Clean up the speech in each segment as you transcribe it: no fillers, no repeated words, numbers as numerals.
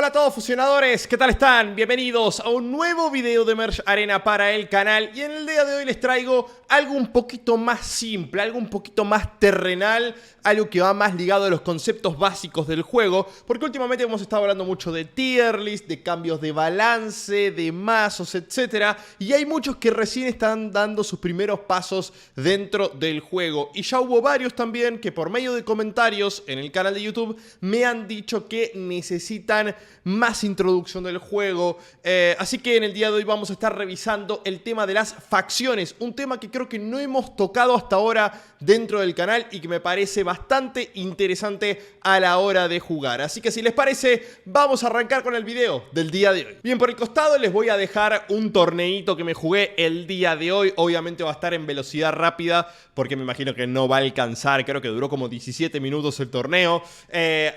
Hola a todos fusionadores, ¿qué tal están? Bienvenidos a un nuevo video de Merge Arena para el canal. Y en el día de hoy les traigo algo un poquito más simple, algo un poquito más terrenal, algo que va más ligado a los conceptos básicos del juego, porque últimamente hemos estado hablando mucho de tier list, de cambios de balance, de mazos, etc. Y hay muchos que recién están dando sus primeros pasos dentro del juego. Y ya hubo varios también que por medio de comentarios en el canal de YouTube me han dicho que necesitan más introducción del juego. Así que en el día de hoy vamos a estar revisando el tema de las facciones, un tema que creo que no hemos tocado hasta ahora dentro del canal y que me parece bastante interesante a la hora de jugar. Así que si les parece, vamos a arrancar con el video del día de hoy. Bien, por el costado les voy a dejar un torneito que me jugué el día de hoy. Obviamente va a estar en velocidad rápida porque me imagino que no va a alcanzar, creo que duró como 17 minutos el torneo.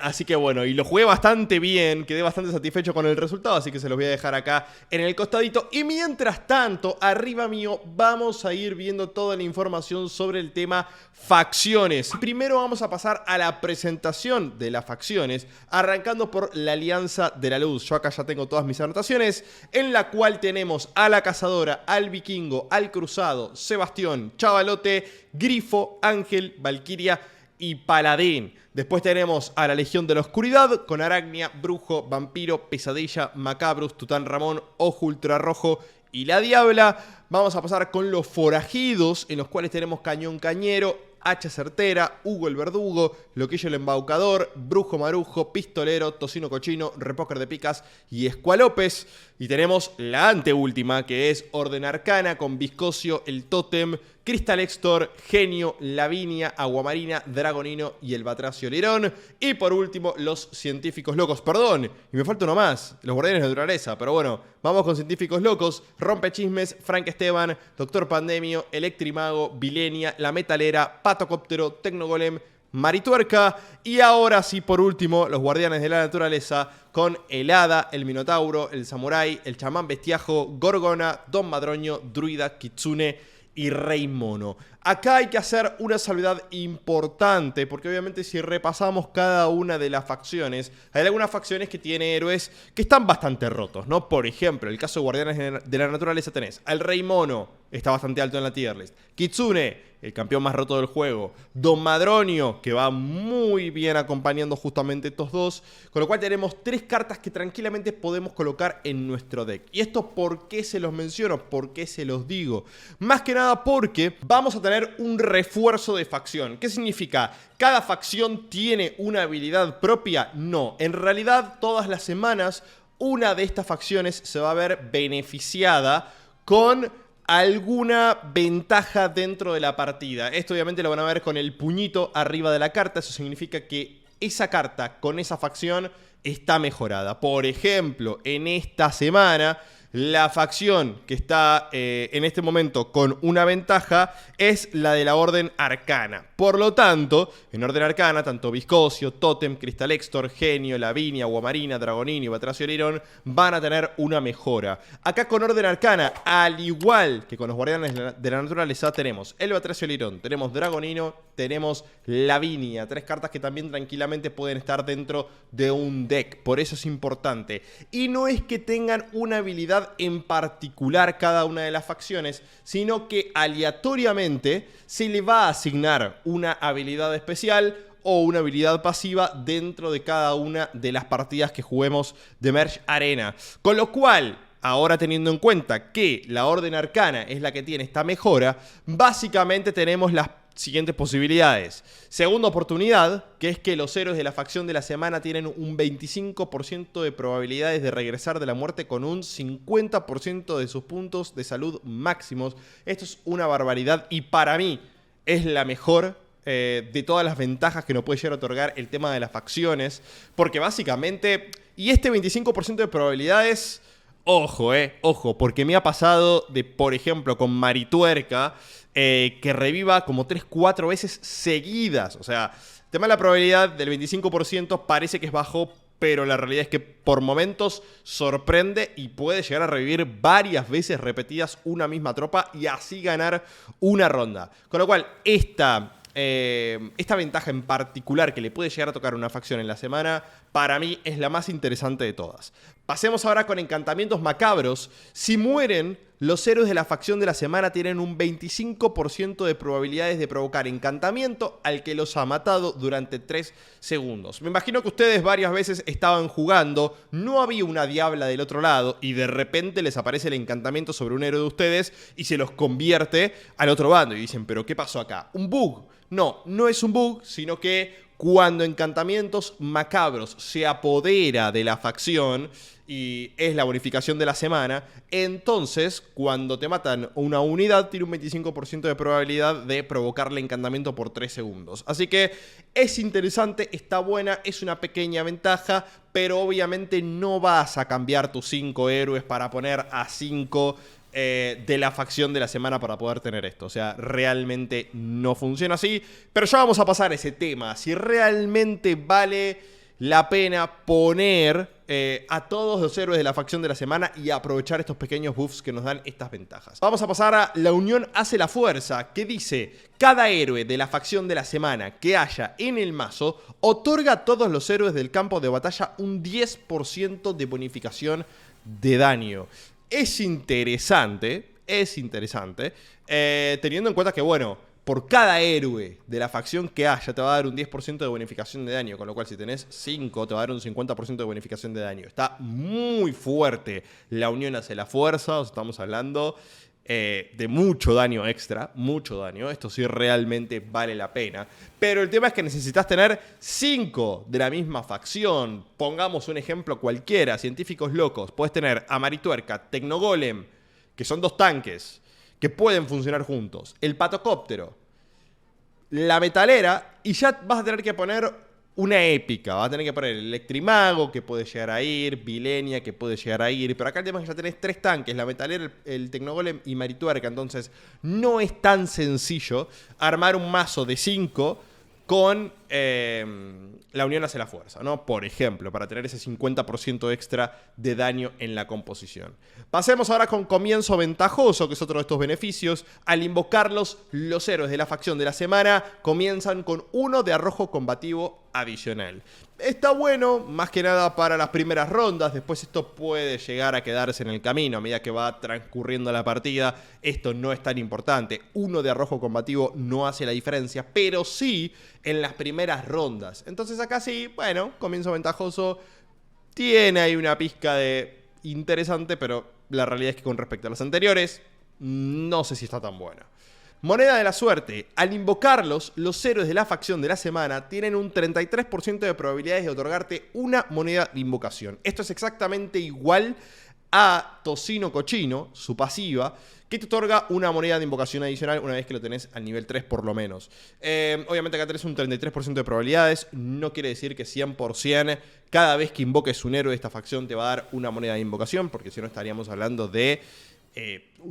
Así que bueno, y lo jugué bastante bien, quedé bastante satisfecho con el resultado, así que se los voy a dejar acá en el costadito. Y mientras tanto, arriba mío vamos a ir viendo toda la información sobre el tema facciones. Primero vamos a pasar a la presentación de las facciones, arrancando por la Alianza de la Luz. Yo acá ya tengo todas mis anotaciones, en la cual tenemos a la Cazadora, al Vikingo, al Cruzado, Sebastión, Chavalote, Grifo, Ángel, Valquiria y Paladín. Después tenemos a la Legión de la Oscuridad con Aracnia, Brujo, Vampiro, Pesadilla, Macabrus, Tután Ramón, Ojo Ultrarrojo y la Diabla. Vamos a pasar con los Forajidos, en los cuales tenemos Cañón Cañero, Hacha Certera, Hugo el Verdugo, Loquillo el Embaucador, Brujo Marujo, Pistolero, Tocino Cochino, Repóker de Picas y Escualópez. Y tenemos la anteúltima, que es Orden Arcana con Viscosio, el Tótem, Cristal Extor, Genio, Lavinia, Aguamarina, Dragonino y el Batracio Lirón. Y por último, los Científicos Locos. Perdón, y me falta uno más, los Guardianes de Naturaleza. Pero bueno, vamos con Científicos Locos, Rompechismes, Frank Esteban, Doctor Pandemio, Electrimago, Vilenia, La Metalera, Patocóptero, Tecnogolem, Marituerca. Y ahora sí, por último, los Guardianes de la Naturaleza con el Hada, el Minotauro, el Samurái, el Chamán Bestiajo, Gorgona, Don Madroño, Druida, Kitsune y Rey Mono. Acá hay que hacer una salvedad importante, porque obviamente si repasamos cada una de las facciones, hay algunas facciones que tienen héroes que están bastante rotos, ¿no? Por ejemplo, el caso de Guardianes de la Naturaleza tenés al Rey Mono, está bastante alto en la tier list. Kitsune, el campeón más roto del juego. Don Madronio, que va muy bien acompañando justamente estos dos. Con lo cual tenemos tres cartas que tranquilamente podemos colocar en nuestro deck. ¿Y esto por qué se los menciono? ¿Por qué se los digo? Más que nada porque vamos a tener un refuerzo de facción. ¿Qué significa? ¿Cada facción tiene una habilidad propia? No. En realidad, todas las semanas, una de estas facciones se va a ver beneficiada con alguna ventaja dentro de la partida. Esto obviamente lo van a ver con el puñito arriba de la carta. Eso significa que esa carta con esa facción está mejorada. Por ejemplo, en esta semana, la facción que está en este momento con una ventaja es la de la Orden Arcana. Por lo tanto, en Orden Arcana, tanto Viscosio, Tótem, Cristal Extor, Genio, Lavinia, Aguamarina, Dragonino y Batracio Lirón van a tener una mejora. Acá con Orden Arcana, al igual que con los Guardianes de la Naturaleza, tenemos el Batracio Lirón, tenemos Dragonino, tenemos Lavinia. Tres cartas que también tranquilamente pueden estar dentro de un deck. Por eso es importante. Y no es que tengan una habilidad en particular cada una de las facciones, sino que aleatoriamente se le va a asignar una habilidad especial o una habilidad pasiva dentro de cada una de las partidas que juguemos de Merge Arena. Con lo cual, ahora teniendo en cuenta que la Orden Arcana es la que tiene esta mejora, básicamente tenemos las siguientes posibilidades. Segunda oportunidad, que es que los héroes de la facción de la semana tienen un 25% de probabilidades de regresar de la muerte con un 50% de sus puntos de salud máximos. Esto es una barbaridad y para mí es la mejor de todas las ventajas que nos puede llegar a otorgar el tema de las facciones. Porque básicamente, y este 25% de probabilidades, ojo, ojo, porque me ha pasado de, por ejemplo, con Marituerca, que reviva como 3-4 veces seguidas. O sea, el tema de la probabilidad del 25% parece que es bajo, pero la realidad es que por momentos sorprende y puede llegar a revivir varias veces repetidas una misma tropa y así ganar una ronda. Con lo cual, esta ventaja en particular que le puede llegar a tocar una facción en la semana para mí es la más interesante de todas. Pasemos ahora con encantamientos macabros. Si mueren, los héroes de la facción de la semana tienen un 25% de probabilidades de provocar encantamiento al que los ha matado durante 3 segundos. Me imagino que ustedes varias veces estaban jugando, no había una diabla del otro lado y de repente les aparece el encantamiento sobre un héroe de ustedes y se los convierte al otro bando. Y dicen, ¿pero qué pasó acá? ¿Un bug? No, no es un bug, sino que cuando encantamientos macabros se apodera de la facción y es la bonificación de la semana, entonces cuando te matan una unidad tiene un 25% de probabilidad de provocarle encantamiento por 3 segundos. Así que es interesante, está buena, es una pequeña ventaja, pero obviamente no vas a cambiar tus 5 héroes para poner a 5 de la facción de la semana para poder tener esto. O sea, realmente no funciona así. Pero ya vamos a pasar a ese tema. Si realmente vale la pena poner a todos los héroes de la facción de la semana y aprovechar estos pequeños buffs que nos dan estas ventajas. Vamos a pasar a la unión hace la fuerza, que dice: cada héroe de la facción de la semana que haya en el mazo otorga a todos los héroes del campo de batalla un 10% de bonificación de daño. Es interesante, teniendo en cuenta que, bueno, por cada héroe de la facción que haya te va a dar un 10% de bonificación de daño, con lo cual si tenés 5 te va a dar un 50% de bonificación de daño. Está muy fuerte la unión hacia la fuerza, estamos hablando de mucho daño extra, mucho daño. Esto sí realmente vale la pena. Pero el tema es que necesitas tener 5 de la misma facción. Pongamos un ejemplo cualquiera, científicos locos. Puedes tener a Marituerca, Tecnogolem, que son 2 tanques que pueden funcionar juntos. El Patocóptero, la Metalera, y ya vas a tener que poner una épica. Vas a tener que poner el Electrimago, que puede llegar a ir, Vilenia, que puede llegar a ir. Pero acá el tema es que ya tenés 3 tanques, la Metalera, el Tecnogolem y Marituerca. Entonces no es tan sencillo armar un mazo de 5 con la unión hacia la fuerza, ¿no? Por ejemplo, para tener ese 50% extra de daño en la composición. Pasemos ahora con comienzo ventajoso, que es otro de estos beneficios. Al invocarlos, los héroes de la facción de la semana comienzan con 1 de arrojo combativo adicional. Está bueno, más que nada para las primeras rondas. Después esto puede llegar a quedarse en el camino a medida que va transcurriendo la partida. Esto no es tan importante. 1 de arrojo combativo no hace la diferencia, pero sí en las primeras rondas. Entonces acá sí, bueno, comienzo ventajoso. Tiene ahí una pizca de interesante, pero la realidad es que con respecto a los anteriores, no sé si está tan buena. Moneda de la suerte. Al invocarlos, los héroes de la facción de la semana tienen un 33% de probabilidades de otorgarte una moneda de invocación. Esto es exactamente igual a Tocino Cochino, su pasiva, que te otorga una moneda de invocación adicional una vez que lo tenés al nivel 3 por lo menos. Obviamente acá tenés un 33% de probabilidades, no quiere decir que 100% cada vez que invoques un héroe de esta facción te va a dar una moneda de invocación, porque si no estaríamos hablando de...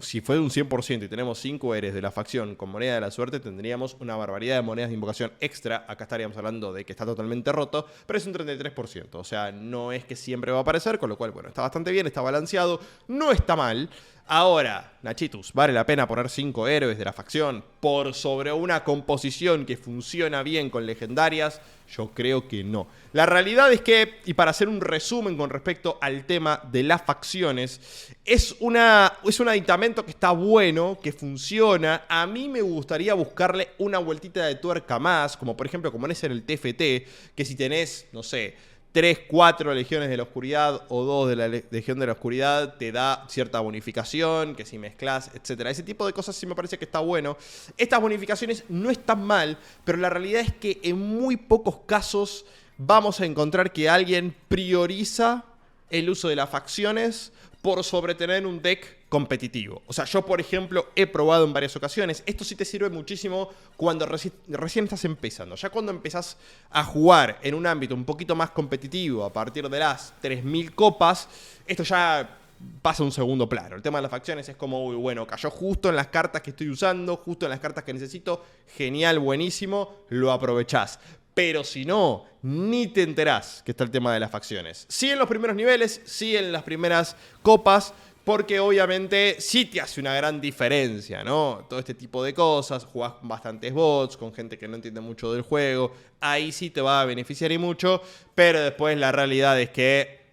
si fue de un 100% y tenemos 5 héroes de la facción con moneda de la suerte, tendríamos una barbaridad de monedas de invocación extra. Acá estaríamos hablando de que está totalmente roto, pero es un 33%. O sea, no es que siempre va a aparecer, con lo cual, bueno, está bastante bien, está balanceado, no está mal. Ahora, Nachitus, ¿vale la pena poner 5 héroes de la facción por sobre una composición que funciona bien con legendarias? Yo creo que no. La realidad es que, y para hacer un resumen con respecto al tema de las facciones, es un aditamento que está bueno, que funciona. A mí me gustaría buscarle una vueltita de tuerca más, como por ejemplo, como es en el TFT, que si tenés, no sé, 3, 4 legiones de la oscuridad o 2 de la legión de la oscuridad te da cierta bonificación, que si mezclas, etcétera. Ese tipo de cosas sí me parece que está bueno. Estas bonificaciones no están mal, pero la realidad es que en muy pocos casos vamos a encontrar que alguien prioriza el uso de las facciones por sobre tener un deck competitivo. O sea, yo por ejemplo he probado en varias ocasiones. Esto sí te sirve muchísimo cuando recién estás empezando. Ya cuando empezás a jugar en un ámbito un poquito más competitivo, a partir de las 3000 copas, esto ya pasa a un segundo plano. El tema de las facciones es como, uy, bueno, cayó justo en las cartas que estoy usando, justo en las cartas que necesito. Genial, buenísimo, lo aprovechás. Pero si no, ni te enterás que está el tema de las facciones. Sí en los primeros niveles, sí en las primeras copas, porque obviamente sí te hace una gran diferencia, ¿no? Todo este tipo de cosas, jugás con bastantes bots, con gente que no entiende mucho del juego, ahí sí te va a beneficiar y mucho, pero después la realidad es que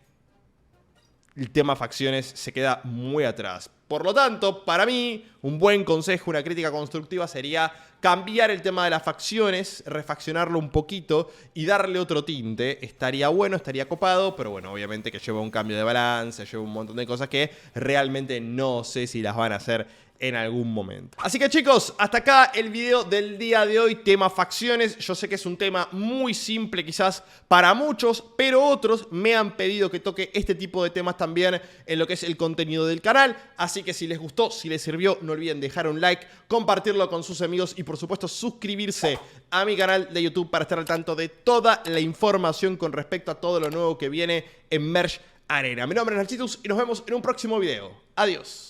el tema facciones se queda muy atrás. Por lo tanto, para mí, un buen consejo, una crítica constructiva sería cambiar el tema de las facciones, refaccionarlo un poquito y darle otro tinte. Estaría bueno, estaría copado, pero bueno, obviamente que lleva un cambio de balance, lleva un montón de cosas que realmente no sé si las van a hacer en algún momento. Así que chicos, hasta acá el video del día de hoy, tema facciones. Yo sé que es un tema muy simple quizás para muchos, pero otros me han pedido que toque este tipo de temas también en lo que es el contenido del canal. Así que si les gustó, si les sirvió, no olviden dejar un like, compartirlo con sus amigos y por supuesto suscribirse a mi canal de YouTube para estar al tanto de toda la información con respecto a todo lo nuevo que viene en Merge Arena. Mi nombre es Narcitus y nos vemos en un próximo video. Adiós.